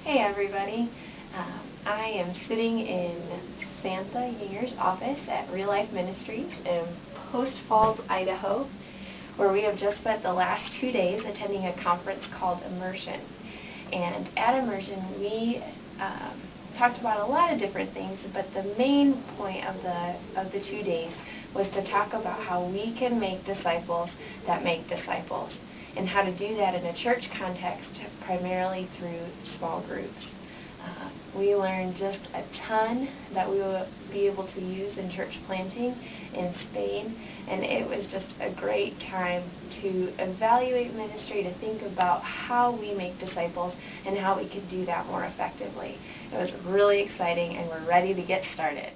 Hey everybody, I am sitting in Samantha Yanger's office at Real Life Ministries in Post Falls, Idaho, where we have just spent the last 2 days attending a conference called Immersion. And at Immersion we talked about a lot of different things, but the main point of the 2 days was to talk about how we can make disciples that make disciples, and how to do that in a church context, primarily through small groups. We learned just a ton that we will be able to use in church planting in Spain, and it was just a great time to evaluate ministry, to think about how we make disciples and how we could do that more effectively. It was really exciting, and we're ready to get started.